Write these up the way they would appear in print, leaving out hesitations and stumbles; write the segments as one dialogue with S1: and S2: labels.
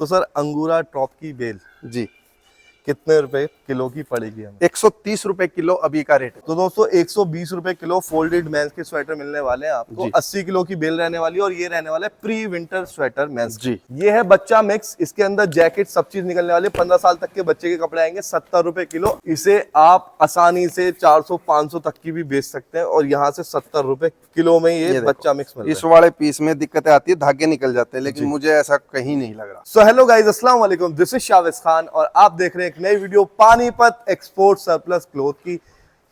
S1: तो सर अंगूरा टॉप की बेल
S2: जी
S1: कितने रुपए किलो की पड़ेगी हमें?
S2: 130 रुपए किलो अभी का रेट है।
S1: तो दोस्तों 120 रुपए किलो फोल्डेड मेंस के स्वेटर मिलने वाले हैं आपको।
S2: जी।
S1: 80 किलो की बेल रहने वाली है और ये रहने वाला है प्री विंटर स्वेटर मेंस।
S2: जी।
S1: ये है बच्चा मिक्स, इसके अंदर जैकेट सब चीज निकलने वाली है। 15 साल तक के बच्चे के कपड़े आएंगे 70 रुपए किलो। इसे आप आसानी से 400-500 तक की भी बेच सकते हैं और यहाँ से 70 रुपए किलो में ये बच्चा मिक्स मिल रहा है।
S2: इस वाले पीस में दिक्कतें आती है, धागे निकल जाते हैं, लेकिन मुझे ऐसा कहीं नहीं लग रहा।
S1: सो हेलो गाइस, अस्सलाम वालेकुम, दिस इज शाविज खान और आप देख रहे हैं एक नई video Panipat export surplus cloth की।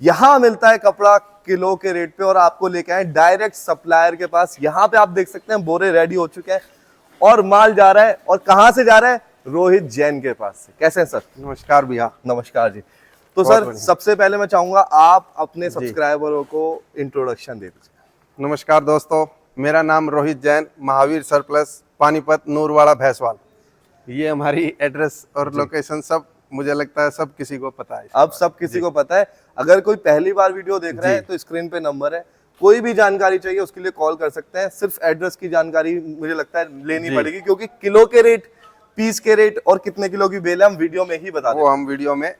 S1: यहां मिलता है कपड़ा किलो के रेट पे और आपको लेके आए डायरेक्ट सप्लायर के पास। यहां पे आप देख सकते हैं बोरे रेडी हो चुके हैं और माल जा रहा है। और कहां से जा रहा है? रोहित जैन के पास से। कैसे हैं सर?
S2: नमस्कार भैया।
S1: नमस्कार जी। तो सर सबसे पहले मैं चाहूंगा आप अपने सब्सक्राइबरों को इंट्रोडक्शन दे दीजिए।
S2: नमस्कार दोस्तों, मेरा नाम रोहित जैन, महावीर सरप्लस, पानीपत, नूरवाड़ा, भैंसवाल। ये हमारी एड्रेस और लोकेशन सब मुझे लगता है सब किसी को पता है।
S1: अब सब किसी को पता है। अगर कोई पहली बार वीडियो देख रहा है तो स्क्रीन पे नंबर है, कोई भी जानकारी चाहिए उसके लिए कॉल कर सकते हैं। सिर्फ एड्रेस की जानकारी मुझे लगता है लेनी पड़ेगी, क्योंकि किलो के रेट, पीस के रेट और कितने किलो की बेल है हम वीडियो में ही बता देंगे।
S2: वो हम वीडियो में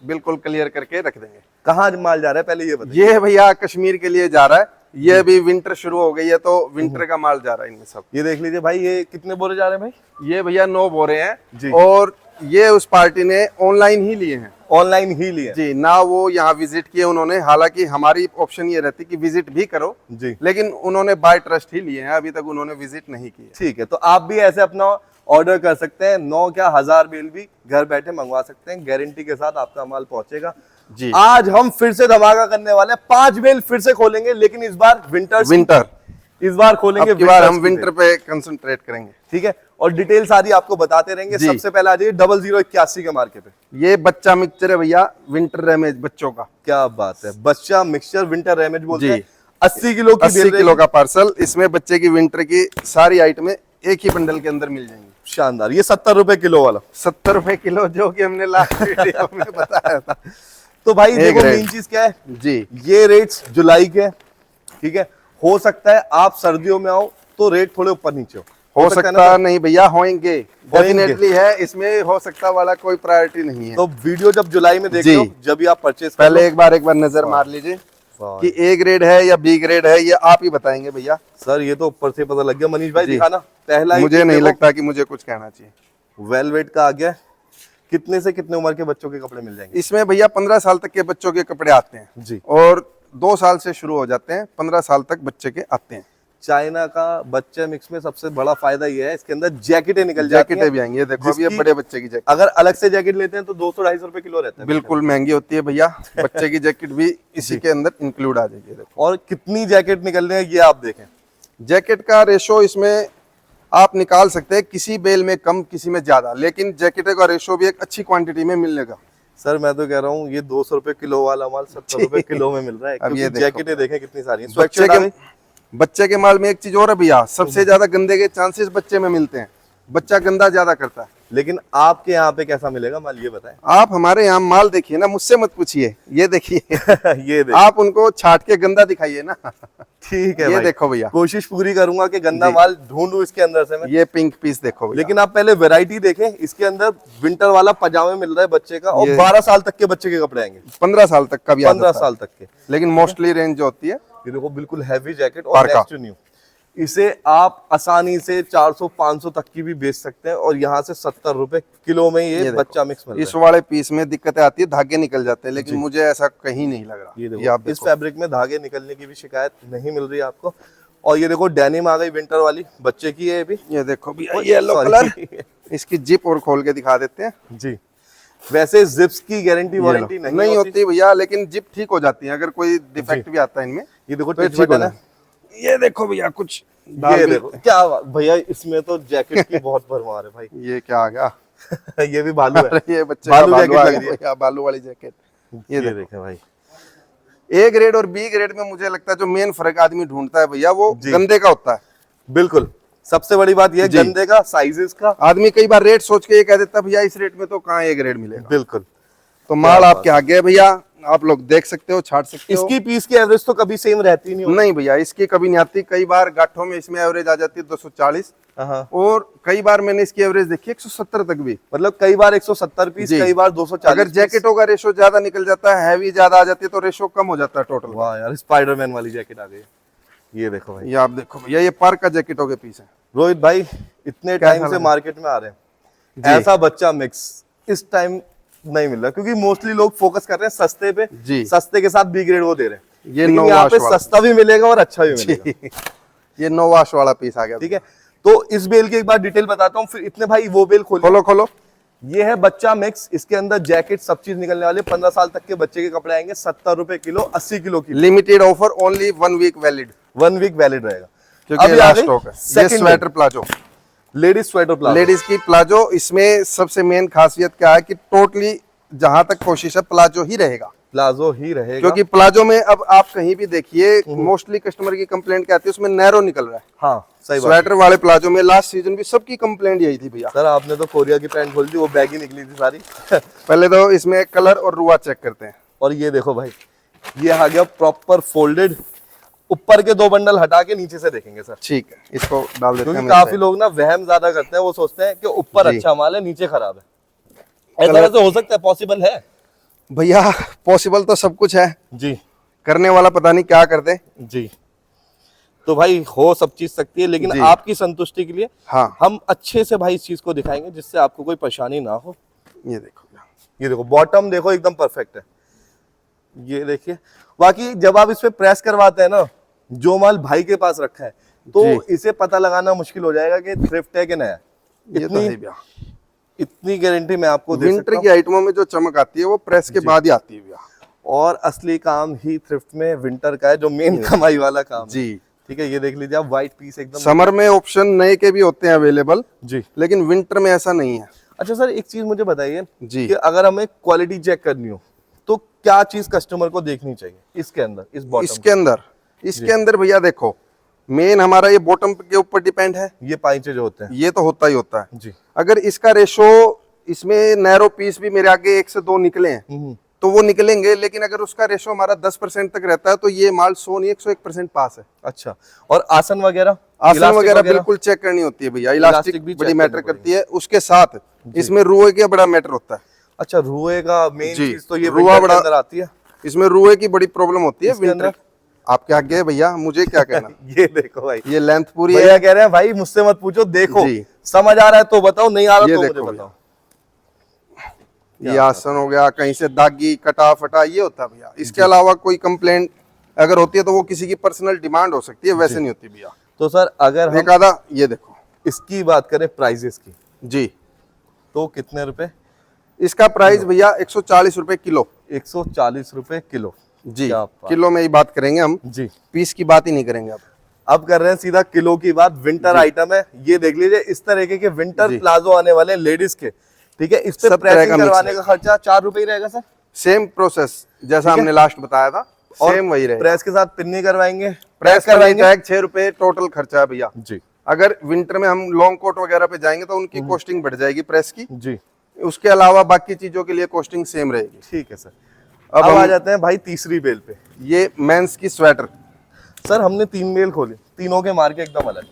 S2: बिल्कुल क्लियर करके रख देंगे।
S1: कहाँ माल जा रहा है पहले ये बताइए।
S2: ये भैया कश्मीर के लिए जा रहा है। ये अभी विंटर शुरू हो गई है तो विंटर का माल जा रहा है इनमें सब।
S1: ये देख लीजिए भाई, ये कितने बोरे जा रहे हैं भाई?
S2: ये भैया 9 बोरे हैं
S1: जी।
S2: और ये उस पार्टी ने ऑनलाइन ही लिए हैं।
S1: ऑनलाइन ही लिए
S2: जी, ना वो यहाँ विजिट किए उन्होंने। हालांकि हमारी ऑप्शन ये रहती कि विजिट भी करो
S1: जी,
S2: लेकिन उन्होंने बाय ट्रस्ट ही लिए हैं, अभी तक उन्होंने विजिट नहीं किया।
S1: ठीक है, तो आप भी ऐसे अपना ऑर्डर कर सकते हैं। 9 क्या 1000 बेल भी घर बैठे मंगवा सकते हैं, गारंटी के साथ आपका माल पहुंचेगा
S2: जी।
S1: आज हम फिर से धमाका करने वाले हैं। 5 बेल फिर से खोलेंगे, लेकिन इस बार विंटर इस बार खोलेंगे।
S2: अब की बार हम विंटर पे कंसंट्रेट करेंगे।
S1: ठीक है, और डिटेल सारी आपको बताते रहेंगे। सबसे पहले आ जाइए 0081 के मार्के पे।
S2: ये बच्चा मिक्सचर है भैया, विंटर रेमेज बच्चों का।
S1: क्या बात है, बच्चा मिक्सचर विंटर रेमेज बोलते
S2: जी।
S1: हैं। 80 किलो की
S2: 80 किलो का पार्सल। इसमें बच्चे की विंटर की सारी आइटमें एक ही बंडल के अंदर मिल जाएंगी।
S1: शानदार। ये 70 रुपए किलो वाला,
S2: 70 रुपए किलो, जो कि हमने लास्ट वीडियो में बताया था।
S1: तो भाई देखो मेन चीज क्या है
S2: जी,
S1: ये रेट्स जुलाई के, ठीक है। हो सकता है आप सर्दियों में आओ तो रेट थोड़े ऊपर नीचे
S2: हो सकता नहीं भैया, होंगे डेफिनेटली है। इसमें हो सकता वाला कोई प्रायोरिटी नहीं है।
S1: तो वीडियो जब जुलाई में देख लो, जब भी आप परचेज
S2: पहले एक बार नजर मार लीजिए कि ए ग्रेड है या बी ग्रेड है, ये आप ही बताएंगे भैया।
S1: सर ये तो ऊपर से पता लग गया। मनीष भाई दिखाना पहला।
S2: मुझे नहीं लगता कि मुझे कुछ कहना चाहिए।
S1: वेलवेट का आ गया। कितने से कितने उम्र के बच्चों के कपड़े मिल जाएंगे
S2: इसमें? भैया 15 साल तक के बच्चों के कपड़े आते हैं
S1: जी,
S2: और 2 साल से शुरू हो जाते हैं, 15 साल तक बच्चे के आते हैं।
S1: चाइना का बच्चे मिक्स में सबसे बड़ा फायदा ये है, इसके अंदर जैकेटें निकल जाती हैं।
S2: जैकेटें भी आएंगी, ये देखो अभी ये बड़े बच्चे की जैकेट।
S1: अगर अलग से जैकेट लेते हैं तो 200-250 रुपए किलो रहता है।
S2: बिल्कुल महंगी होती है भैया। बच्चे की जैकेट भी इसी के अंदर इंक्लूड आ जाएगी। देखो
S1: और कितनी जैकेट निकल रही है ये आप देखें।
S2: जैकेट का रेशो इसमें आप निकाल सकते हैं, किसी बेल में कम किसी में ज्यादा, लेकिन जैकेट का रेशो भी एक अच्छी क्वांटिटी में मिलेगा।
S1: सर मैं तो कह रहा हूँ ये 200 रुपए किलो वाला माल 70 रुपए किलो में मिल रहा है।
S2: अब ये
S1: जैकेटें देखें कितनी सारी हैं।
S2: बच्चे के माल में एक चीज और है भैया, सबसे ज्यादा गंदे के चांसेस बच्चे में मिलते हैं। बच्चा गंदा ज्यादा करता है।
S1: लेकिन आपके यहाँ पे कैसा मिलेगा माल ये बताएं।
S2: आप हमारे यहाँ माल देखिए ना, मुझसे मत पूछिए, ये देखिए।
S1: ये देखिए,
S2: आप उनको छाट के गंदा दिखाइए ना।
S1: ठीक है
S2: ये
S1: भाई,
S2: देखो भैया,
S1: कोशिश पूरी करूंगा कि गंदा माल ढूंढूं इसके अंदर से मैं।
S2: ये पिंक पीस देखो भैया।
S1: लेकिन आप पहले वैरायटी देखें। इसके अंदर विंटर वाला पजामे मिल रहा है बच्चे का, और 12 साल तक के बच्चे के कपड़े आएंगे।
S2: 15 साल तक का भी
S1: 15 साल तक के,
S2: लेकिन मोस्टली रेंज जो होती है
S1: ये देखो बिल्कुल हैवी जैकेट और नेक्स्ट टू न्यू। इसे आप आसानी से 400-500 तक की भी बेच सकते हैं और यहाँ से 70 रुपए किलो में ये बच्चा मिक्स मिल रहा है।
S2: इस वाले पीस में दिक्कतें आती है, धागे निकल जाते हैं, लेकिन मुझे ऐसा कहीं नहीं लग रहा।
S1: ये देखो, इस फैब्रिक में धागे निकलने की भी शिकायत नहीं मिल रही है आपको। और ये देखो डेनिम आ गई विंटर वाली, बच्चे की है भी।
S2: ये देखो भी येलो कलर। इसकी जिप और खोल के दिखा देते हैं
S1: जी। वैसे जिप्स की गारंटी वारंटी नहीं
S2: होती भैया, लेकिन जिप ठीक हो जाती है अगर कोई डिफेक्ट भी आता है इनमें।
S1: ये देखो
S2: तो ठीक है। ये देखो भैया कुछ
S1: ये देखो क्या भैया, इसमें तो जैकेट की बहुत भरमार है भाई।
S2: ये क्या आ गया?
S1: ये भी भालू है।
S2: ये बच्चे
S1: भालू जैकेट लग रही है,
S2: भालू वाली जैकेट।
S1: ये देखें भाई।
S2: ए ग्रेड और बी ग्रेड में मुझे लगता है जो मेन फर्क आदमी ढूंढता है भैया, वो गंदे का होता है।
S1: बिल्कुल, सबसे बड़ी बात यह गंदे का, साइजेस का।
S2: आदमी कई बार रेट सोच के ये कह देता है भैया इस रेट में तो कहाँ ए ग्रेड मिलेगा।
S1: बिल्कुल।
S2: तो माल आपके आगे है भैया, आप लोग देख सकते हो, छाट सकते हो।
S1: इसकी पीस की एवरेज तो कभी सेम रहती नहीं होगी।
S2: नहीं भैया, इसकी कभी नहीं आती। कई बार गाठों में इसमें एवरेज आ जाती है 240,
S1: हाँ,
S2: और कई बार मैंने इसकी एवरेज देखी 170 तक भी।
S1: मतलब कई बार 170 पीस,
S2: जी।
S1: कई बार 240
S2: अगर जैकेटों का रेशो ज्यादा निकल जाता है, हैवी ज्यादा आ जाती है, तो रेशो कम हो जाता है टोटल।
S1: वाह यार, स्पाइडरमैन वाली जैकेट आ गई। ये देखो भाई,
S2: ये आप देखो भैया, ये पार्क का जैकेटों के पीस है।
S1: रोहित भाई इतने
S2: कैसा
S1: टाइम से
S2: लगा?
S1: मार्केट में आ रहे हैं,
S2: जी।
S1: ऐसा बच्चा मिक्स इस टाइम नहीं मिल रहा, क्योंकि मोस्टली लोग फोकस कर रहे हैं सस्ते पे।
S2: जी।
S1: सस्ते के साथ बी ग्रेड वो दे रहे हैं,
S2: ये
S1: लेकिन
S2: नो
S1: यहाँ
S2: वाश
S1: पे
S2: वाला।
S1: सस्ता भी मिलेगा और अच्छा भी मिलेगा।
S2: जी। ये नो वाश वाला पीस आ गया।
S1: ठीक है, तो इस बेल की एक बार डिटेल बताता हूँ, फिर इतने भाई वो बेल खोलो।
S2: खोलो खोलो।
S1: ये है बच्चा मिक्स, इसके अंदर जैकेट सब चीज निकलने वाले। 15 साल तक के बच्चे के कपड़े आएंगे, 70 रुपए किलो, 80 किलो की।
S2: Limited offer, only 1 week valid,
S1: 1 week valid रहेगा,
S2: क्योंकि
S1: अभी आ
S2: लास्ट
S1: गई
S2: स्टॉक है। ये
S1: second
S2: sweater palazzo,
S1: ladies sweater palazzo.
S2: Ladies की प्लाजो। इसमें सबसे मेन खासियत क्या है कि टोटली जहां तक कोशिश है प्लाजो ही रहेगा,
S1: प्लाजो ही रहेगा,
S2: क्योंकि प्लाजो में अब आप कहीं भी देखिए, मोस्टली कस्टमर की कंप्लेंट क्या आती है, उसमें नैरो निकल रहा है।
S1: हाँ सही बात।
S2: स्वेटर वाले प्लाजो में लास्ट सीजन भी सबकी कंप्लेंट यही थी भैया।
S1: सर आपने तो कोरिया की पैंट खोल दी, वो बैगी निकली थी सारी।
S2: पहले तो इसमें कलर और रुआ चेक करते हैं।
S1: और ये देखो भाई, ये आ गया प्रॉपर फोल्डेड। ऊपर के 2 बंडल हटा के नीचे से देखेंगे सर,
S2: ठीक है, इसको डाल देते हैं।
S1: क्योंकि काफी लोग ना वहम ज्यादा करते हैं, वो सोचते हैं कि ऊपर
S2: जी।
S1: अच्छा माल है नीचे खराब है। ऐसा वैसे हो सकता है, पॉसिबल है
S2: भैया, पॉसिबल तो सब कुछ है,
S1: जी।
S2: करने वाला पता नहीं क्या कर दे।
S1: जी, तो भाई हो सब चीज सकती है, लेकिन
S2: जी।
S1: आपकी संतुष्टि के लिए
S2: हाँ,
S1: हम अच्छे से भाई इस चीज को दिखाएंगे, जिससे आपको कोई परेशानी ना हो।
S2: ये देखो भैया।
S1: ये देखो बॉटम देखो एकदम परफेक्ट है, ये देखिए। बाकी जब आप इस पे प्रेस करवाते हैं ना, जो माल भाई के पास रखा है, तो
S2: जी।
S1: इसे पता लगाना मुश्किल हो जाएगा कि थ्रिफ्ट है कि नया है।
S2: ये तो है भैया।
S1: इतनी गारंटी मैं आपको दे सकता
S2: विंटर
S1: हूँ।
S2: की आइटमों में जो चमक आती है वो प्रेस के बाद ही आती है भैया।
S1: और असली काम ही थ्रिफ्ट में विंटर का है, जो मेन कमाई वाला काम है।
S2: जी।
S1: ठीक है, ये देख लीजिए आप, व्हाइट पीस एकदम।
S2: समर में ऑप्शन नए के भी होते हैं अवेलेबल,
S1: जी।
S2: लेकिन विंटर में ऐसा नहीं है।
S1: अच्छा सर, एक चीज मुझे बताइए
S2: जी।
S1: कि अगर हमें क्वालिटी चेक करनी हो, तो क्या चीज कस्टमर को देखनी चाहिए इसके अंदर, इस बॉटम
S2: इसके अंदर भैया देखो, मेन हमारा ये बॉटम के ऊपर डिपेंड है।
S1: ये पाइचे जो होते हैं।
S2: ये तो होता ही होता है।
S1: जी।
S2: अगर इसका रेशो, इसमें नैरो पीस भी मेरे आगे 1 से 2 निकले हैं, तो वो निकलेंगे, लेकिन अगर उसका रेशो हमारा 10% तक रहता है, तो ये माल 100 नहीं 101% पास है।
S1: अच्छा, और आसन वगैरह,
S2: आसन
S1: इलास्टिक
S2: वगैरह बिल्कुल चेक करनी होती है भैया। इलास्टिक
S1: भी
S2: बड़ी
S1: check
S2: मैटर
S1: करनी
S2: करती है, उसके साथ इसमें रुए का बड़ा मैटर होता है।
S1: अच्छा, रुए का मेन
S2: जी,
S1: चीज तो ये
S2: रुआ
S1: winter के
S2: बड़ा-
S1: अंदर आती है।
S2: इसमें रुए की बड़ी प्रॉब्लम होती है
S1: इसके
S2: विंटर।
S1: अंदर?
S2: आपके आगे है भैया, मुझे क्या कहना।
S1: ये देखो भाई,
S2: ये लेंथ पूरी
S1: भैया
S2: है।
S1: कह रहे हैं भाई मुझसे मत पूछो, देखो
S2: जी।
S1: समझ आ रहा है तो बताओ, नहीं आ रहा
S2: ये
S1: तो मुझे
S2: देखो
S1: बताओ।
S2: ये आसन हो गया, कहीं से दागी कटा फटा ये होता है भैया। इसके अलावा कोई कंप्लेंट अगर होती है तो वो किसी की पर्सनल डिमांड हो सकती है, वैसे नहीं होती भैया।
S1: तो सर अगर हम
S2: एक आधा ये देखो
S1: इसकी बात करें प्राइजेस की,
S2: जी,
S1: तो कितने रुपए?
S2: इसका प्राइस भैया 140 रुपए किलो।
S1: 140 रुपए किलो।
S2: जी,
S1: क्या बात।
S2: किलो में ही बात करेंगे हम,
S1: जी।
S2: पीस की बात ही नहीं करेंगे अब
S1: कर रहे हैं सीधा किलो की बात। विंटर आइटम है, ये देख लीजिए, इस तरह के विंटर
S2: जी।
S1: प्लाजो आने वाले लेडीज के। ठीक है, इस पे
S2: सब तरह
S1: प्रेसिंग
S2: का mix
S1: करवाने
S2: है।
S1: का खर्चा 4 रुपए ही रहेगा सर।
S2: सेम प्रोसेस जैसा हमने लास्ट बताया था,
S1: और
S2: सेम वही रहेगा।
S1: प्रेस के साथ पिन्नी करवाएंगे,
S2: प्रेस
S1: करवाएंगे।
S2: टैग 6 रुपए टोटल खर्चा है भैया।
S1: जी।
S2: अगर विंटर में हम लॉन्ग कोट वगैरह पे जाएंगे तो उनकी कॉस्टिंग बढ़ जाएगी प्रेस की।
S1: जी,
S2: उसके अलावा बाकी चीजों के लिए कॉस्टिंग सेम रहेगी।
S1: ठीक है सर।
S2: अब
S1: अब
S2: हम-
S1: आ जाते हैं भाई तीसरी बेल पे।
S2: ये मेंस की स्वेटर,
S1: सर हमने 3 बेल खोले, तीनों के मार्के एकदम अलग।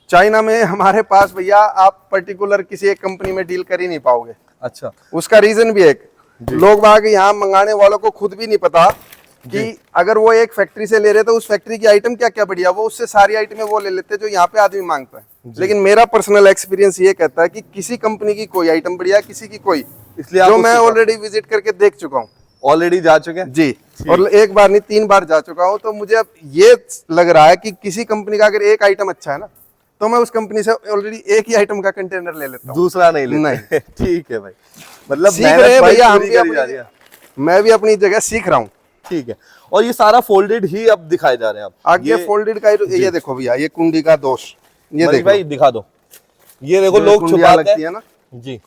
S2: चाइना में हमारे पास भैया आप पर्टिकुलर किसी एक कंपनी में डील कर ही नहीं पाओगे।
S1: अच्छा।
S2: उसका रीजन भी एक, लोग बाग यहाँ मंगाने वालों को खुद भी नहीं पता कि अगर वो एक फैक्ट्री से ले रहे तो उस फैक्ट्री की आइटम क्या क्या बढ़िया, वो उससे सारी आइटमें वो ले लेते जो यहाँ पे आदमी मांगता है। लेकिन मेरा पर्सनल एक्सपीरियंस ये कहता है कि किसी कंपनी की कोई आइटम बढ़िया, किसी की कोई,
S1: इसलिए
S2: जो
S1: आपको
S2: मैं
S1: सिखा-
S2: ऑलरेडी विजिट करके देख चुका हूँ।
S1: ऑलरेडी जा चुके हैं
S2: जी, और एक बार नहीं 3 बार जा चुका हूँ। तो मुझे अब ये लग रहा है कि किसी कंपनी का अगर एक आइटम अच्छा है ना, तो मैं उस कंपनी से ऑलरेडी एक ही आइटम का कंटेनर ले लेता हूँ।
S1: दूसरा नहीं लेते।
S2: नहीं।
S1: ठीक है भाई, मतलब
S2: सीख रहे हैं
S1: मेहनत भाई
S2: भैया, हम
S1: पूरी
S2: भी
S1: करी जा रही
S2: अपनी,
S1: है।
S2: मैं भी अपनी जगह सीख रहा हूँ।
S1: ठीक है, और ये सारा फोल्डेड ही अब दिखाए जा रहे हैं आप।
S2: आगे फोल्डेड का ये देखो भैया, ये कुंडी का दोष, ये
S1: मनीष
S2: देखो
S1: भाई दिखा दो। ये देखो
S2: जो
S1: लोग
S2: कुंडियाँ
S1: छुपाते
S2: लगती
S1: हैं
S2: है ना,
S1: जी,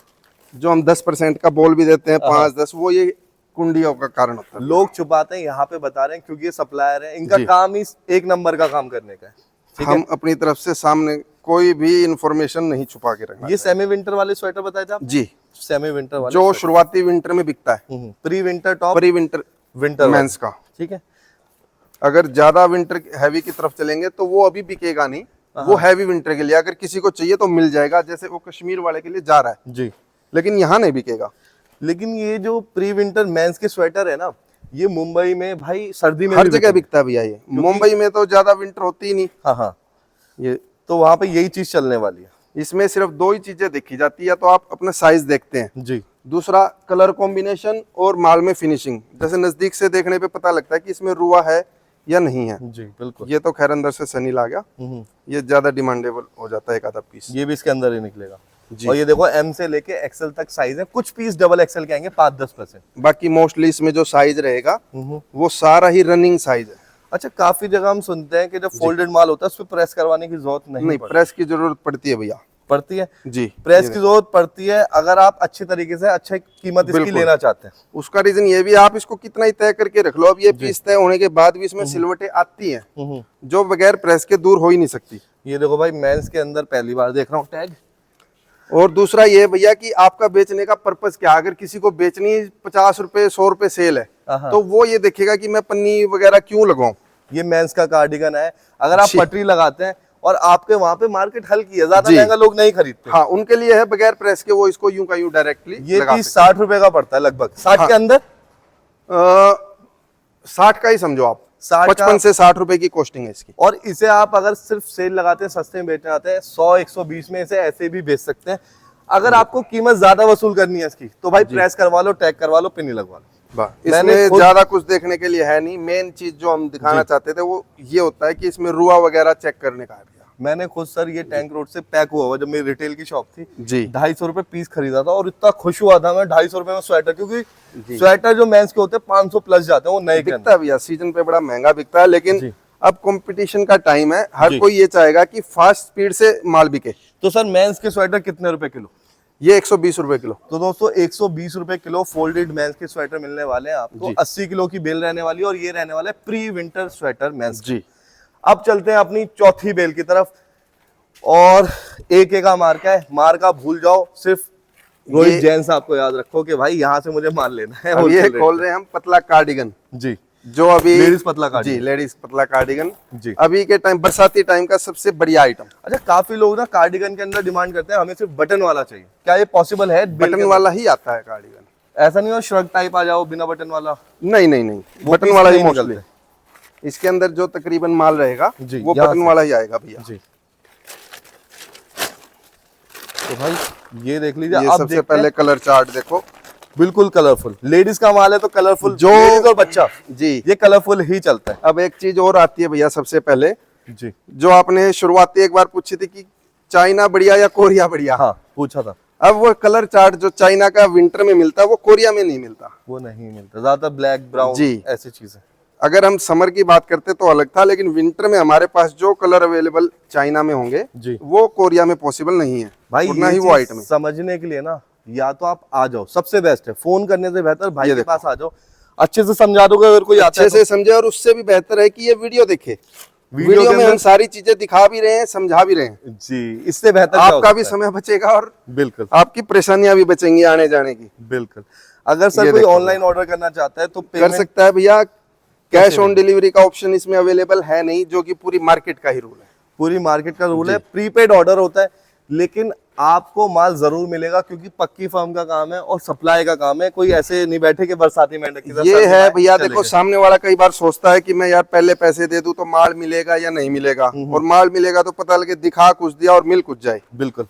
S2: जो हम 10% का बोल भी देते हैं, 5-10, वो ये कुंडियों का कारण होता है।
S1: लोग छुपाते हैं, यहाँ पे बता रहे हैं क्योंकि ये सप्लायर है, इनका
S2: जी।
S1: काम ही 1 नंबर का काम करने का है। ठीक
S2: हम अपनी तरफ से सामने कोई भी इंफॉर्मेशन नहीं छुपा के रखना।
S1: ये सेमी विंटर वाले स्वेटर बताए थे आप?
S2: जी,
S1: सेमी विंटर वाले
S2: जो शुरुआती विंटर में बिकता है,
S1: pre winter top,
S2: pre winter
S1: winter
S2: men's का।
S1: ठीक है।
S2: अगर ज्यादा विंटर हैवी की तरफ चलेंगे तो वो अभी बिकेगा नहीं, वो हैवी विंटर के लिए अगर किसी को चाहिए तो मिल जाएगा, जैसे वो कश्मीर वाले के लिए जा रहा है
S1: जी।
S2: लेकिन यहाँ नहीं बिकेगा।
S1: लेकिन ये जो प्री विंटर मेंस के स्वेटर है ना, ये मुंबई में भाई सर्दी में
S2: हर
S1: भी
S2: जगह
S1: बिकते
S2: बिकता है भैया ये, मुंबई में तो ज्यादा विंटर होती ही नहीं।
S1: हैं। हाँ हाँ,
S2: ये
S1: तो वहां पे यही चीज चलने वाली है।
S2: इसमें सिर्फ दो ही चीजें देखी जाती है, या तो आप अपना साइज देखते हैं,
S1: जी
S2: दूसरा कलर कॉम्बिनेशन और माल में फिनिशिंग। जैसे नजदीक से देखने पे पता लगता है कि इसमें रुआ है या नहीं है।
S1: जी बिल्कुल।
S2: ये तो खैर अंदर से सनी ला गया, ये ज्यादा डिमांडेबल हो जाता है एक आधा पीस।
S1: ये भी इसके अंदर ही निकलेगा
S2: जी।
S1: और ये देखो एम से लेके एक्सएल तक साइज है, कुछ पीस डबल एक्सएल के आएंगे 5-10%।
S2: बाकी मोस्टली इसमें जो साइज रहेगा वो सारा ही रनिंग साइज है।
S1: अच्छा, काफी जगह हम सुनते हैं कि जब फोल्डेड माल होता है उस पर प्रेस करवाने की जरूरत नहीं
S2: प्रेस की जरूरत पड़ती है भैया।
S1: पड़ती है
S2: जी,
S1: प्रेस की जरूरत पड़ती है अगर आप अच्छे तरीके से अच्छे कीमत इसकी लेना चाहते हैं।
S2: उसका रीजन ये भी, आप इसको कितना ही तय करके रख लो, अब ये पीस तय होने के बाद भी इसमें सिलवटें आती हैं जो बगैर प्रेस के दूर हो ही नहीं सकती।
S1: ये देखो भाई, मेंस के अंदर पहली बार देख रहा हूँ टैग।
S2: और दूसरा ये भैया कि आपका बेचने का पर्पस क्या, अगर किसी को बेचनी 50 रुपए 100 रुपए सेल है तो वो ये देखेगा कि मैं पन्नी वगैरह क्यों लगाऊं।
S1: ये मेंस का कार्डिगन है, अगर आप
S2: जी।
S1: पटरी लगाते हैं और आपके वहां पे मार्केट हल्की है, ज्यादा महंगा लोग नहीं खरीदते।
S2: हाँ, उनके लिए है बगैर प्रेस के, वो इसको यूं का यूं डायरेक्टली
S1: ये पीस 60 रुपए का पड़ता है लगभग, 60 के अंदर
S2: 60 का ही समझो आप,
S1: 60 का।
S2: 55 से 60 रुपए की कॉस्टिंग है इसकी।
S1: और इसे आप अगर सिर्फ सेल लगाते हैं, सस्ते में बेचना चाहते हैं, 100-120 में इसे ऐसे भी बेच सकते हैं। अगर आपको कीमत ज्यादा वसूल करनी है इसकी तो भाई प्रेस करवा लो, टैग करवा लो, पिन लगवा लो।
S2: इसमें ज्यादा कुछ देखने के लिए है नहीं, मेन चीज जो हम दिखाना चाहते थे वो ये होता है कि इसमें रुआ वगैरह चेक करने का है भैया।
S1: मैंने खुद सर ये टैंक रोड से पैक हुआ जब मेरी रिटेल की शॉप थी
S2: जी,
S1: 250 रुपए पीस खरीदा था और इतना खुश हुआ था मैं 250 रुपए में स्वेटर, क्योंकि स्वेटर जो मेंस के होते हैं 500 प्लस जाते हैं, वो नए
S2: बिकता है भैया, सीजन पे बड़ा महंगा बिकता है, लेकिन अब कंपटीशन का टाइम है, हर कोई ये चाहेगा कि फास्ट स्पीड से माल बिके।
S1: तो सर मेंस के स्वेटर कितने रुपए किलो?
S2: ये 120 रुपए किलो।
S1: तो दोस्तों 120 रुपए किलो फोल्डेड मेंस के स्वेटर मिलने वाले हैं आपको। 80 किलो की बेल रहने वाली है और ये रहने वाला है प्री विंटर स्वेटर मेंस जी। अब चलते हैं अपनी चौथी बेल की तरफ और एक का मार्का है, मार्का भूल जाओ, सिर्फ रोहित जैन साहब को याद रखो कि भाई यहाँ से मुझे माल लेना है।
S2: अब ये खोल रहे हैं हम पतला कार्डिगन
S1: जी,
S2: जो अभी
S1: लेडीज पतला कार्डिगन
S2: जी, लेडीज पतला कार्डिगन
S1: जी,
S2: अभी के टाइम बरसाती टाइम का सबसे बढ़िया आइटम।
S1: अच्छा, काफी लोग ना कार्डिगन के अंदर डिमांड करते हैं हमें सिर्फ बटन वाला चाहिए, क्या ये पॉसिबल है?
S2: बटन वाला ही आता है कार्डिगन,
S1: ऐसा नहीं हो श्रग टाइप आ जाओ बिना बटन वाला?
S2: नहीं नहीं नहीं, बटन वाला ही मोस्टली। इसके अंदर जो तकरीबन माल रहेगा वो बटन वाला ही आएगा भैया जी।
S1: तो भाई ये देख लीजिए,
S2: ये सबसे पहले कलर चार्ट देखो,
S1: बिल्कुल कलरफुल। लेडीज का माल है तो कलरफुल,
S2: जो
S1: लेडीज और बच्चा
S2: जी
S1: ये कलरफुल ही चलता है।
S2: अब एक चीज और आती है भैया सबसे पहले
S1: जी,
S2: जो आपने शुरुआती एक बार पूछी थी कि चाइना बढ़िया या कोरिया बढ़िया।
S1: हाँ पूछा था।
S2: अब वो कलर चार्ट जो चाइना का विंटर में मिलता है वो कोरिया में नहीं मिलता,
S1: वो नहीं मिलता, ज्यादा ब्लैक ब्राउन
S2: जी
S1: ऐसी चीजें।
S2: अगर हम समर की बात करते तो अलग था, लेकिन विंटर में हमारे पास जो कलर अवेलेबल चाइना में होंगे
S1: जी,
S2: वो कोरिया में पॉसिबल नहीं है
S1: भाई।
S2: उतना ही वो आइटम है।
S1: समझने के लिए ना या तो आप आ जाओ, सबसे बेस्ट है, फोन करने से बेहतर भाई के पास आ जाओ, अच्छे से समझा दोगे अगर कोई आता है
S2: अच्छे से समझे, और उससे भी बेहतर है कि ये वीडियो देखे। वीडियो में हम सारी चीजें दिखा भी रहे हैं, समझा भी रहे हैं
S1: जी, इससे बेहतर
S2: आपका भी समय बचेगा और
S1: बिल्कुल
S2: आपकी परेशानियां भी बचेंगी आने जाने की।
S1: बिल्कुल। अगर सर कोई ऑनलाइन ऑर्डर करना चाहता है तो
S2: कर सकता है भैया, कैश ऑन डिलीवरी का ऑप्शन इसमें अवेलेबल है नहीं, जो कि पूरी मार्केट का ही रूल है।
S1: पूरी मार्केट का रूल है, प्रीपेड ऑर्डर होता है, लेकिन आपको माल जरूर मिलेगा क्योंकि पक्की फर्म का काम है और सप्लाई का काम है। कोई ऐसे नहीं बैठे कि बरसाती मेंढक की तरह
S2: ये है भैया, देखो सामने वाला कई बार सोचता है कि मैं यार पहले पैसे दे दूं तो माल मिलेगा या नहीं मिलेगा, और माल मिलेगा तो पता लगे दिखा कुछ दिया और मिल कुछ जाए।
S1: बिल्कुल।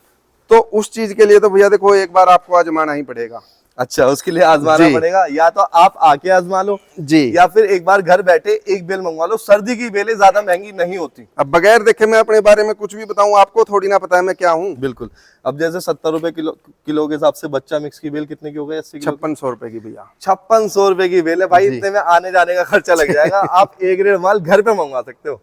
S2: तो उस चीज के लिए तो भैया देखो एक बार आपको आजमाना ही पड़ेगा।
S1: अच्छा, उसके लिए आजमाना पड़ेगा, या तो आप आके आजमा लो
S2: जी,
S1: या फिर एक बार घर बैठे एक बेल मंगवा लो। सर्दी की बेलें ज्यादा महंगी नहीं होती।
S2: अब बगैर देखे मैं अपने बारे में कुछ भी बताऊं, आपको थोड़ी ना पता है मैं क्या हूँ।
S1: बिल्कुल। अब जैसे 70 रुपए किलो के हिसाब से बच्चा मिक्स की बेल कितने की हो गई? 80
S2: 5600 रुपए की भैया।
S1: 5600 रुपए की बेल है भाई, इतने में आने जाने का खर्चा लग जाएगा। आप एक ग्रेड माल घर पे मंगवा सकते हो।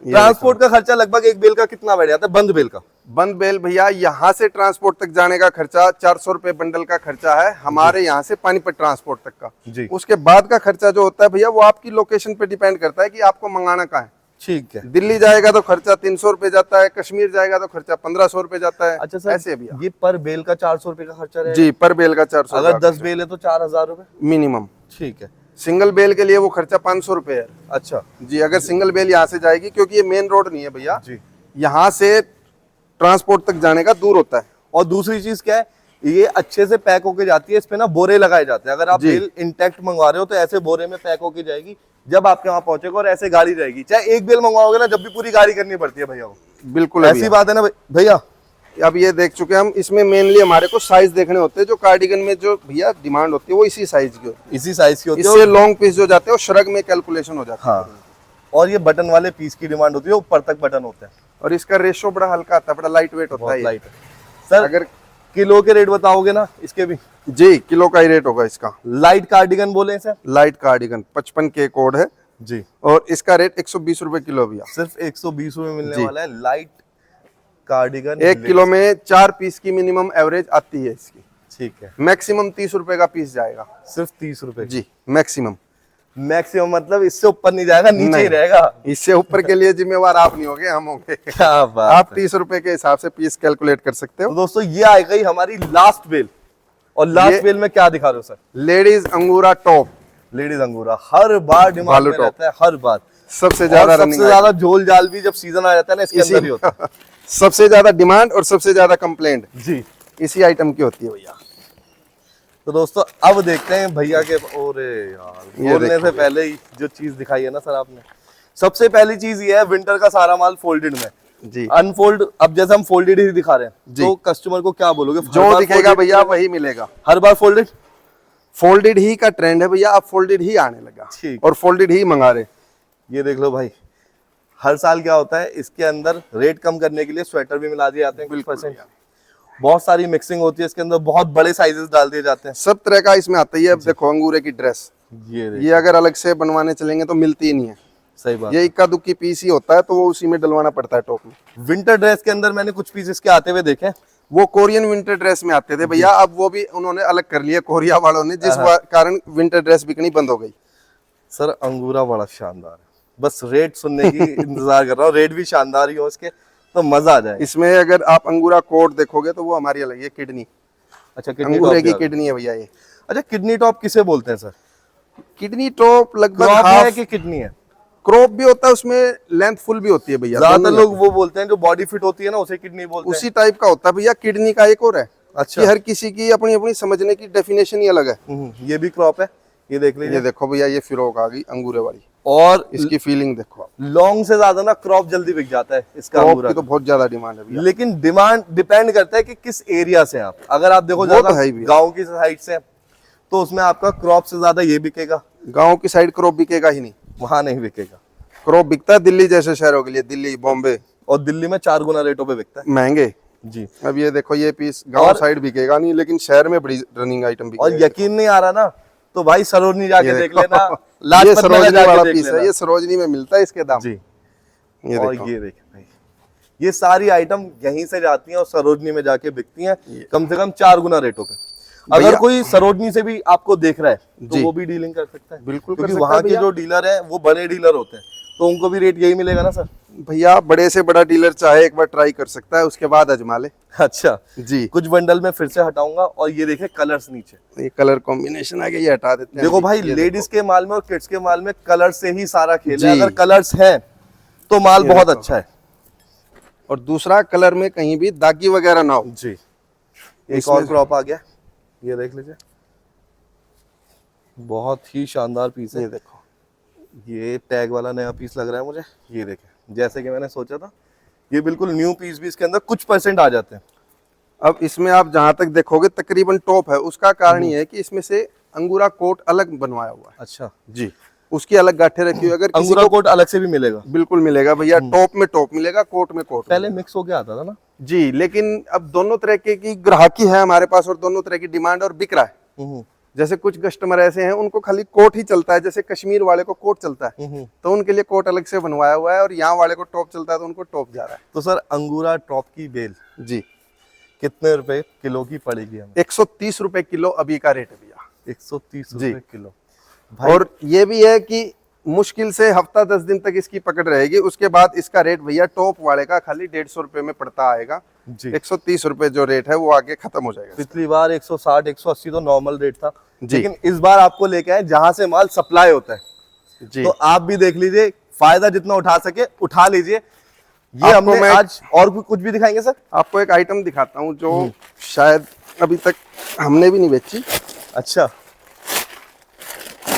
S1: ट्रांसपोर्ट का खर्चा लगभग एक बेल का कितना बैठ जाता है? बंद बेल का,
S2: बंद बेल भैया यहाँ से ट्रांसपोर्ट तक जाने का खर्चा 400 रुपए बंडल का खर्चा है हमारे यहाँ से पानीपत ट्रांसपोर्ट तक का
S1: जी।
S2: उसके बाद का खर्चा जो होता है भैया वो आपकी लोकेशन पे डिपेंड करता है कि आपको मंगाना कहाँ है।
S1: ठीक है।
S2: दिल्ली जाएगा तो खर्चा 300 रुपए जाता है, कश्मीर जाएगा तो खर्चा 1500 रुपए जाता है।
S1: अच्छा सर,
S2: ऐसे भैया
S1: ये पर बेल का 400 रुपए का खर्चा रहेगा?
S2: जी, पर बेल का 400।
S1: अगर 10 बेल है तो 4000 रुपए
S2: मिनिमम।
S1: ठीक है।
S2: सिंगल बेल के लिए वो खर्चा 500 रुपए है।
S1: अच्छा
S2: जी, अगर सिंगल बेल यहाँ से जाएगी, क्योंकि ये मेन रोड नहीं है भैया,
S1: जी।
S2: यहाँ से ट्रांसपोर्ट तक जाने का दूर होता है।
S1: और दूसरी चीज क्या है, ये अच्छे से पैक होके जाती है, इस पे ना बोरे लगाए जाते हैं। अगर आप
S2: जी।
S1: बेल इंटैक्ट मंगवा रहे हो तो ऐसे बोरे में पैक होके जाएगी, जब आपके वहां पहुंचेगा, और ऐसे गाड़ी रहेगी। चाहे एक बेल मंगवाओगे ना, जब भी पूरी गाड़ी करनी पड़ती है भैया को।
S2: बिल्कुल है
S1: ऐसी
S2: भैया।
S1: बात है ना भैया।
S2: अब ये देख चुके हम, इसमें मेनली हमारे को साइज देखने होते हैं। जो कार्डिगन में जो भैया डिमांड होती है वो इसी साइज की होती
S1: इसी साइज की
S2: है।
S1: होती है।
S2: इससे लॉन्ग पीस जो जाते हैं वो श्रग में कैलकुलेशन हो जाता है।
S1: हाँ, और ये बटन वाले पीस की डिमांड होती है, ऊपर तक बटन होते हैं।
S2: और इसका रेशो बड़ा हल्का आता है, बड़ा लाइट वेट होता
S1: बहुत
S2: है ये।
S1: लाइट है सर।
S2: अगर
S1: किलो के रेट बताओगे ना इसके भी?
S2: जी, किलो का ही रेट होगा इसका।
S1: लाइट कार्डिगन बोले सर?
S2: लाइट कार्डिगन 55 के कोड है
S1: जी।
S2: और इसका रेट 120 रुपए किलो भैया।
S1: सिर्फ 120 रुपए मिलने
S2: जी।
S1: वाला है लाइट कार्डिगन।
S2: 1 किलो में 4 पीस की मिनिमम एवरेज आती है इसकी।
S1: ठीक है।
S2: मैक्सिमम 30 रुपए का पीस जाएगा।
S1: सिर्फ 30 रुपए?
S2: जी, मैक्सिमम।
S1: मैक्सिमम मतलब इससे ऊपर नहीं जाएगा, नीचे ही
S2: नहीं।
S1: रहेगा।
S2: इससे ऊपर के लिए जिम्मेवार आप नहीं होगे, हम होंगे।
S1: क्या बात
S2: आप
S1: है।
S2: 30 रुपए के हिसाब से पीस कैलकुलेट कर सकते
S1: तो
S2: हो।
S1: दोस्तों ये आ गई हमारी लास्ट बेल। और लास्ट बेल में क्या दिखा रहे हो सर?
S2: लेडीज अंगूरा टॉप,
S1: लेडीज अंगूरा हर बार डिमांड
S2: भालू
S1: में
S2: टॉप।
S1: रहता है, हर बार।
S2: सबसे
S1: और
S2: ज्यादा
S1: सबसे
S2: रनिंग
S1: ज्यादा झोल जाल भी जब सीजन आ जाता है ना, इसके अंदर ही होता है।
S2: सबसे ज्यादा डिमांड और सबसे ज्यादा कंप्लेंट
S1: जी।
S2: इसी आइटम की होती है भैया।
S1: तो दोस्तों अब देखते हैं भैया के। ओरे यार,
S2: ये
S1: बोलने
S2: देखो
S1: से पहले ही जो चीज दिखाई है ना सर आपने, सबसे पहली चीज ये है, विंटर का सारा माल फोल्डेड में।
S2: जी,
S1: अनफोल्ड, अब जैसे हम फोल्डेड ही दिखा रहे हैं,
S2: जी।
S1: तो कस्टमर को क्या बोलोगे? हर
S2: जो
S1: बार
S2: दिखेगा
S1: folded
S2: भैया वही मिलेगा।
S1: हर बार फोल्डेड?
S2: फोल्डेड ही का ट्रेंड है भैया, अब फोल्डेड ही आने लगा
S1: ठीक।
S2: और फोल्डेड ही मंगा रहे।
S1: ये देख लो भाई, हर साल क्या होता है, इसके अंदर रेट कम करने के लिए स्वेटर भी मिला दिए जाते हैं, कुछ परसेंट। बहुत सारी मिक्सिंग होती है इसके अंदर, बहुत बड़े साइजेस डाल दिए जाते हैं।
S2: सब तरह का इसमें आता है। ये अब देखो अंगूरे की ड्रेस,
S1: ये
S2: ये अगर अलग से बनवाने चलेंगे तो मिलती ही नहीं है।
S1: सही बात।
S2: ये इक्का दुक्की पीस ही होता है, तो वो उसी में डलवाना पड़ता है टॉप में।
S1: विंटर ड्रेस के अंदर मैंने कुछ पीस इसके आते हुए देखे।
S2: वो कोरियन विंटर ड्रेस में आते थे भैया, अब वो भी उन्होंने अलग कर लिया कोरिया वालों ने, जिस कारण विंटर ड्रेस बिकनी बंद हो गई।
S1: सर अंगूरा बड़ा शानदार है, बस रेट सुनने की इंतजार कर रहा हूँ। रेट भी शानदार ही हो इसके तो मजा आ जाए।
S2: इसमें अगर आप अंगूरा कोट देखोगे तो वो हमारी अलग है, किडनी।
S1: अच्छा, किडनी
S2: अंगूरे की
S1: टॉप।
S2: किडनी है भैया ये।
S1: अच्छा, किडनी टॉप किसे बोलते हैं सर?
S2: किडनी टॉप लगभग
S1: क्रॉप है
S2: हाफ
S1: कि किडनी है?
S2: क्रॉप भी होता है, उसमें लेंथ फुल भी होती है भैया।
S1: ज्यादातर
S2: दोनों
S1: लोग वो बोलते हैं जो बॉडी फिट होती है ना, उसे किडनी बोलते हैं।
S2: उसी टाइप का होता है भैया। किडनी का एक और है।
S1: अच्छा।
S2: कि हर किसी की अपनी अपनी समझने की डेफिनेशन ही अलग है।
S1: ये भी क्रॉप है, ये देख लीजिए।
S2: ये देखो भैया, ये फिरोक आ गई अंगूरे वाली,
S1: और
S2: इसकी फीलिंग देखो आप।
S1: लॉन्ग से ज्यादा ना क्रॉप जल्दी बिक जाता है इसका
S2: क्रॉप
S1: अंगूरा।
S2: की तो बहुत ज्यादा डिमांड है भैया।
S1: लेकिन डिमांड डिपेंड करता है कि किस एरिया से आप, अगर आप देखो
S2: वो
S1: ज्यादा
S2: तो है ही भैया।
S1: गांव की साइड से तो उसमें आपका क्रॉप से ज्यादा ये बिकेगा,
S2: गाँव की साइड क्रॉप बिकेगा ही नहीं।
S1: वहां नहीं बिकेगा।
S2: क्रॉप बिकता है दिल्ली जैसे शहरों के लिए, दिल्ली बॉम्बे,
S1: और दिल्ली में 4 गुना रेटों पे बिकता है।
S2: महंगे।
S1: जी।
S2: अब ये देखो, ये पीस गांव साइड बिकेगा नहीं, लेकिन शहर में बड़ी रनिंग आइटम
S1: और
S2: बिकेगा।
S1: यकीन नहीं आ रहा ना, तो भाई सरोजनी जाके
S2: ये
S1: देख
S2: देखो।
S1: लेना,
S2: ये
S1: लाजपत नगर
S2: सरोजनी वाला
S1: जाके देख
S2: पीस है,
S1: लेना।
S2: ये सरोजनी में मिलता है इसके दाम।
S1: जी।
S2: ये
S1: और
S2: देखो,
S1: ये देखिए भाई, ये सारी आइटम यहीं से जाती हैं और सरोजनी में जाके बिकती हैं कम से कम 4 गुना रेटों पे। अगर
S2: भैया-
S1: कोई सरोजनी से भी आपको देख रहा है तो
S2: जी।
S1: वो भी डीलिंग कर सकता है।
S2: बिल्कुल कर
S1: क्योंकि
S2: सकता है
S1: वहाँ के
S2: भैया।
S1: जो डीलर हैं वो बड़े डीलर होते हैं, तो उनको भी रेट यही मिलेगा ना सर?
S2: भैया बड़े से बड़ा डीलर चाहे एक बार ट्राई कर सकता है, उसके बाद अजमा ले।
S1: अच्छा,
S2: जी।
S1: कुछ बंडल में फिर से हटाऊंगा और ये देखे कलर्स नीचे।
S2: ये कलर कॉम्बिनेशन आ गया, ये हटा देते हैं।
S1: देखो भाई,
S2: ये
S1: लेडीज के माल में और किड्स के माल में कलर से ही सारा खेल है।
S2: जी।
S1: अगर कलर्स हैं तो माल
S2: ये
S1: बहुत
S2: देखो।
S1: अच्छा है।
S2: और दूसरा, कलर में कहीं भी दागी वगैरह ना हो।
S1: जी। एक
S2: इसमें-
S1: और क्रॉप आ गया, ये देख लीजिए, बहुत ही शानदार पीस है।
S2: ये देखो,
S1: ये टैग वाला नया पीस लग रहा है मुझे। ये देखें, जैसे कि मैंने सोचा था, ये बिल्कुल न्यू पीस भी इसके अंदर कुछ परसेंट आ जाते हैं।
S2: अब इसमें आप जहां तक देखोगे तकरीबन टॉप है। उसका कारण ये है कि इसमें से अंगूरा कोट अलग बनवाया हुआ है।
S1: अच्छा,
S2: जी, उसकी अलग गांठें रखी हुई। अगर किसी
S1: अंगूरा
S2: को
S1: कोट अलग से भी मिलेगा?
S2: बिल्कुल मिलेगा भैया, टॉप में टॉप मिलेगा, कोट में कोट
S1: पहले मिक्स होके आता था ना?
S2: जी, लेकिन अब दोनों तरह की ग्राहकी है हमारे पास और दोनों तरह की डिमांड और बिक रहा है। जैसे कुछ कस्टमर ऐसे हैं उनको खाली कोट ही चलता है, जैसे कश्मीर वाले को कोट चलता है तो उनके लिए कोट अलग से बनवाया हुआ है, और यहाँ वाले को टॉप चलता है तो उनको टॉप जा रहा है।
S1: तो सर अंगूरा टॉप की बेल
S2: जी,
S1: कितने रुपए किलो की पड़ेगी हमें?
S2: 130 रुपए किलो अभी का रेट है भैया।
S1: 130
S2: जी।
S1: रुपए किलो भाई।
S2: और ये भी है कि मुश्किल से हफ्ता 10 दिन तक इसकी पकड़ रहेगी, उसके बाद इसका रेट भैया टॉप वाले का खाली 150 रुपए में पड़ता आएगा।
S1: जी।
S2: 130 रुपए जो रेट है वो आगे खत्म हो जाएगा।
S1: पिछली बार 160 180 तो नॉर्मल रेट था,
S2: जी।
S1: लेकिन इस बार आपको लेके आए जहां से माल सप्लाई होता है।
S2: जी।
S1: तो आप भी देख लीजिए, फायदा जितना उठा सके उठा लीजिए। ये
S2: आपको
S1: हमने
S2: मैं
S1: आज और कुछ भी दिखाएंगे सर।
S2: आपको एक आइटम दिखाता हूँ जो शायद अभी तक हमने भी नहीं बेची।
S1: अच्छा,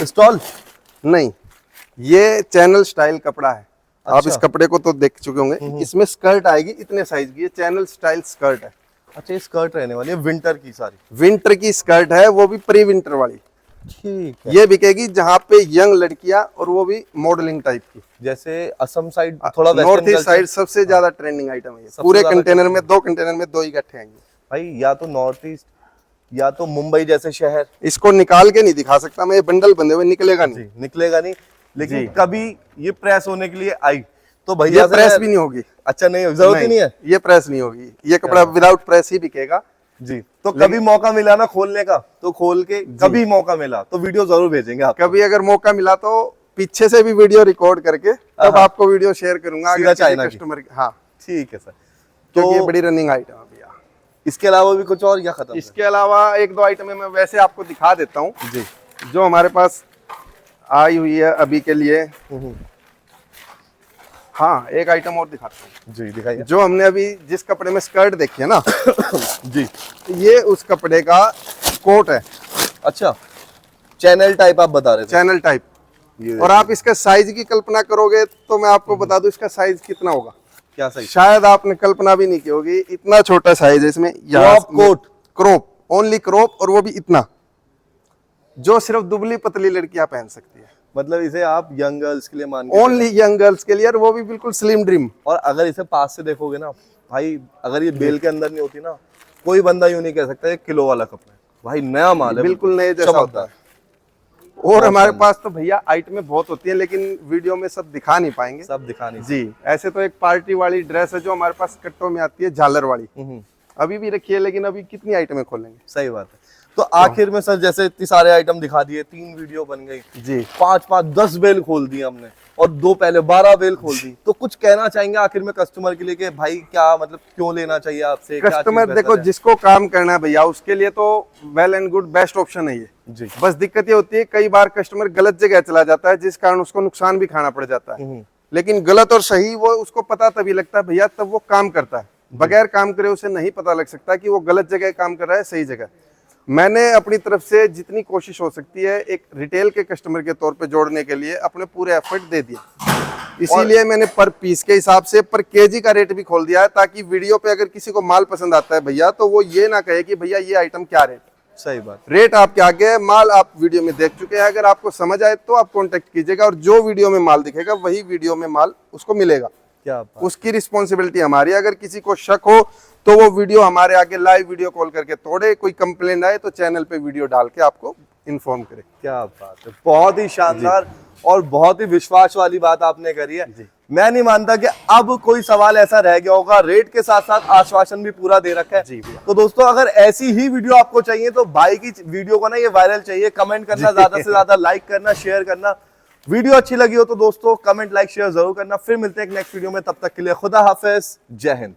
S1: स्टॉल।
S2: नहीं, ये चैनल स्टाइल कपड़ा है। आप
S1: अच्छा।
S2: इस कपड़े को तो देख चुके होंगे। इसमें स्कर्ट आएगी इतने साइज की, ये चैनल स्टाइल स्कर्ट है।
S1: अच्छा, ये स्कर्ट रहने वाली है विंटर की सारी।
S2: विंटर की स्कर्ट है, वो भी प्री विंटर वाली।
S1: ठीक है।
S2: ये बिकेगी जहाँ पे यंग लड़कियां, और वो भी मॉडलिंग टाइप की।
S1: जैसे असम साइड थोड़ा
S2: नॉर्थ ईस्ट साइड सबसे ज्यादा ट्रेंडिंग आइटम है ये।
S1: सबसे
S2: पूरे
S1: ज्यादा
S2: कंटेनर में, 2 कंटेनर में 2 इकट्ठे आएंगे
S1: भाई। या तो नॉर्थ ईस्ट या तो मुंबई जैसे शहर।
S2: इसको निकाल के नहीं दिखा सकता मैं, ये बंडल बंधे हुए निकलेगा नहीं।
S1: जी, निकलेगा नहीं। लेकिन
S2: जी।
S1: कभी ये प्रेस होने के लिए आई तो भैया
S2: ये
S1: से
S2: प्रेस भी नहीं होगी।
S1: अच्छा, नहीं, जरूरत ही नहीं है।
S2: ये प्रेस नहीं होगी, ये कपड़ा विदाउट प्रेस ही बिकेगा।
S1: जी। तो कभी मौका मिला ना खोलने का तो खोल के, कभी मौका मिला तो वीडियो जरूर भेजेंगे आप।
S2: कभी अगर मौका मिला तो पीछे से भी वीडियो रिकॉर्ड करके तब आपको वीडियो शेयर करूंगा
S1: सीधा चाइना की।
S2: कस्टमर। हाँ,
S1: ठीक है सर।
S2: क्योंकि ये
S1: तो
S2: बड़ी रनिंग आइटम है भैया।
S1: इसके अलावा भी कुछ और या खत्म?
S2: इसके अलावा 1-2 आइटम है, मैं वैसे आपको दिखा देता हूँ
S1: जी।
S2: जो हमारे पास आई हुई है अभी के लिए। हाँ, एक आइटम और दिखाता हूँ।
S1: जी, दिखाइए।
S2: जो हमने अभी जिस कपड़े में स्कर्ट देखी है ना
S1: जी।
S2: ये उस कपड़े का कोट है।
S1: अच्छा, चैनल टाइप आप बता रहे थे।
S2: Channel type.
S1: ये
S2: और आप इसका साइज की कल्पना करोगे तो मैं आपको बता दूं इसका साइज कितना होगा।
S1: क्या सही?
S2: शायद आपने कल्पना भी नहीं की होगी, इतना छोटा साइज है इसमें।
S1: Crop coat.
S2: Crop, only crop, और वो भी इतना, जो सिर्फ दुबली पतली लड़कियां पहन सकती है।
S1: मतलब इसे आप यंग गर्ल्स के लिए मान के
S2: ओनली यंग गर्ल्स के लिए, और वो भी बिल्कुल स्लिम ड्रीम।
S1: और अगर इसे पास से देखोगे ना भाई, अगर ये बेल के अंदर नहीं होती ना, कोई बंदा यूं नहीं कह सकता ये किलो वाला कपड़ा है भाई। नया माल है,
S2: बिल्कुल नए जैसा होता है। और हमारे पास तो भैया आइटमें बहुत होती है, लेकिन वीडियो में सब दिखा नहीं पाएंगे।
S1: सब दिखाने
S2: जी। ऐसे तो एक पार्टी वाली ड्रेस है जो हमारे पास कट्टों में आती है, झालर वाली, अभी भी रखी है, लेकिन अभी कितनी आइटमें खोलेंगे।
S1: सही बात है। तो आखिर में सर, जैसे इतने सारे आइटम दिखा दिए, 3 वीडियो बन गई
S2: जी,
S1: 5-5 10 बेल खोल दी हमने, और 2 पहले 12 बेल खोल दी। तो कुछ कहना चाहेंगे आखिर में कस्टमर के लिए कि भाई क्या मतलब क्यों लेना चाहिए आपसे? क्या चीज़
S2: कस्टमर
S1: बेहतर
S2: देखो
S1: है?
S2: जिसको काम करना है भैया उसके लिए तो well and good best option है ये।
S1: जी।
S2: बस दिक्कत ये होती है कई बार कस्टमर गलत जगह चला जाता है, जिस कारण उसको नुकसान भी खाना पड़ जाता है। लेकिन गलत और सही वो उसको पता तभी लगता है भैया, तब वो काम करता है। बगैर काम करे उसे नहीं पता लग सकता कि वो गलत जगह काम कर रहा है, सही जगह। मैंने अपनी तरफ से जितनी कोशिश हो सकती है एक रिटेल के कस्टमर के तौर पे जोड़ने के लिए अपने पूरे एफर्ट दे दिया। इसीलिए मैंने पर पीस के हिसाब से पर केजी का रेट भी खोल दिया है, ताकि वीडियो पे अगर किसी को माल पसंद आता है भैया, तो वो ये ना कहे कि भैया ये आइटम क्या रेट।
S1: सही बात।
S2: रेट आपके आगे है, माल आप वीडियो में देख चुके हैं। अगर आपको समझ आए तो आप कांटेक्ट कीजिएगा, और जो वीडियो में माल दिखेगा वही वीडियो में माल उसको मिलेगा।
S1: क्या बात।
S2: उसकी रिस्पॉन्सिबिलिटी हमारी। अगर किसी को शक हो तो वो वीडियो हमारे आगे लाइव वीडियो कॉल करके तोड़े, कोई कंप्लेंट आए तो चैनल पे वीडियो डाल के आपको इन्फॉर्म करे।
S1: क्या बात है, बहुत ही शानदार और बहुत ही विश्वास वाली बात आपने करी है। मैं नहीं मानता कि अब कोई सवाल ऐसा रह गया होगा। रेट के साथ साथ आश्वासन भी पूरा दे रखा है।
S2: जी भैया।
S1: तो दोस्तों, अगर ऐसी ही वीडियो आपको चाहिए तो भाई की वीडियो को ना ये वायरल चाहिए। कमेंट करना, ज्यादा से ज्यादा लाइक करना, शेयर करना। वीडियो अच्छी लगी हो तो दोस्तों कमेंट, लाइक, शेयर जरूर करना। फिर मिलते हैं एक नेक्स्ट वीडियो में, तब तक के लिए खुदा हाफिज, जय हिंद।